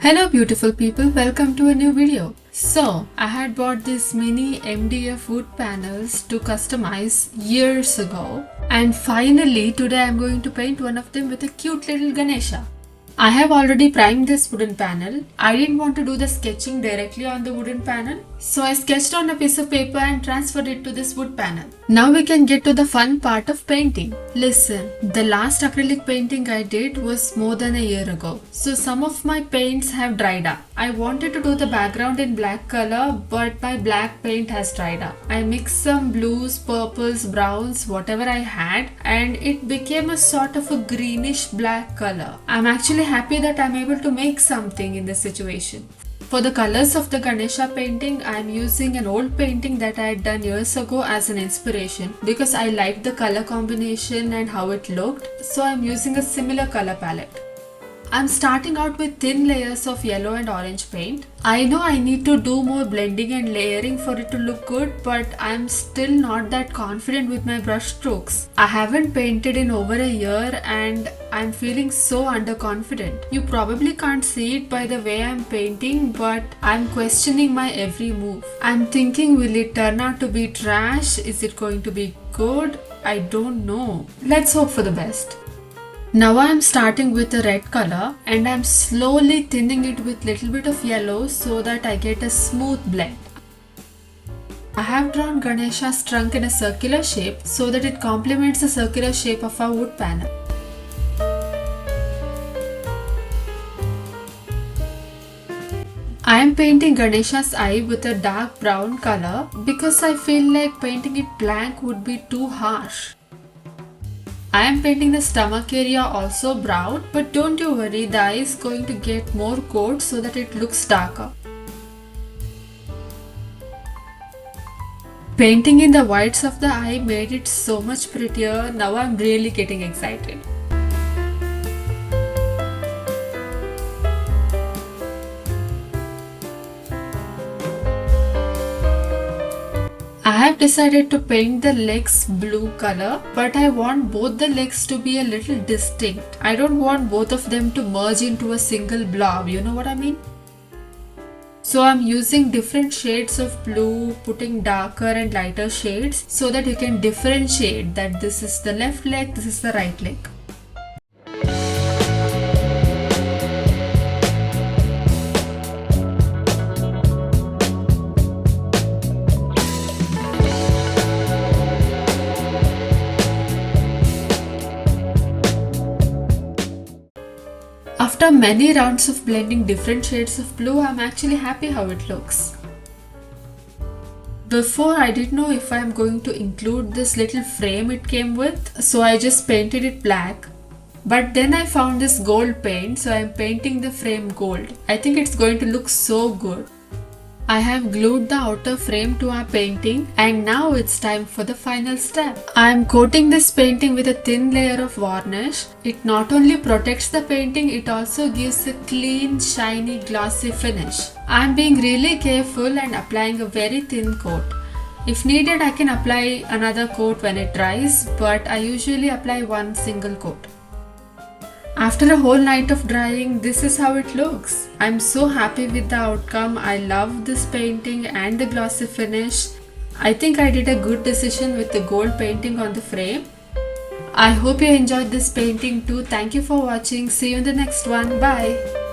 Hello beautiful people, welcome to a new video. So, I had bought these mini MDF wood panels to customize years ago, and finally today I'm going to paint one of them with a cute little Ganesha. I have already primed this wooden panel. I didn't want to do the sketching directly on the wooden panel, so I sketched on a piece of paper and transferred it to this wood panel. Now we can get to the fun part of painting. Listen, the last acrylic painting I did was more than a year ago, so some of my paints have dried up. I wanted to do the background in black color, but my black paint has dried up. I mixed some blues, purples, browns, whatever I had, and it became a sort of a greenish black color. I'm actually happy that I'm able to make something in this situation. For the colors of the Ganesha painting, I am using an old painting that I had done years ago as an inspiration because I liked the color combination and how it looked, so I am using a similar color palette. I'm starting out with thin layers of yellow and orange paint. I know I need to do more blending and layering for it to look good, but I'm still not that confident with my brush strokes. I haven't painted in over a year and I'm feeling so underconfident. You probably can't see it by the way I'm painting, but I'm questioning my every move. I'm thinking, will it turn out to be trash? Is it going to be good? I don't know. Let's hope for the best. Now I am starting with a red color and I am slowly thinning it with little bit of yellow so that I get a smooth blend. I have drawn Ganesha's trunk in a circular shape so that it complements the circular shape of our wood panel. I am painting Ganesha's eye with a dark brown color because I feel like painting it blank would be too harsh. I am painting the stomach area also brown, but don't you worry, the eye is going to get more coat so that it looks darker. Painting in the whites of the eye made it so much prettier. Now I am really getting excited. I have decided to paint the legs blue color, but I want both the legs to be a little distinct. I don't want both of them to merge into a single blob, you know what I mean? So I'm using different shades of blue, putting darker and lighter shades so that you can differentiate that this is the left leg, this is the right leg. After many rounds of blending different shades of blue, I'm actually happy how it looks. Before, I didn't know if I'm going to include this little frame it came with, so I just painted it black. But then I found this gold paint, so I'm painting the frame gold. I think it's going to look so good. I have glued the outer frame to our painting and now it's time for the final step. I am coating this painting with a thin layer of varnish. It not only protects the painting, it also gives a clean, shiny, glossy finish. I am being really careful and applying a very thin coat. If needed, I can apply another coat when it dries, but I usually apply one single coat. After a whole night of drying, this is how it looks. I'm so happy with the outcome. I love this painting and the glossy finish. I think I did a good decision with the gold painting on the frame. I hope you enjoyed this painting too. Thank you for watching. See you in the next one. Bye.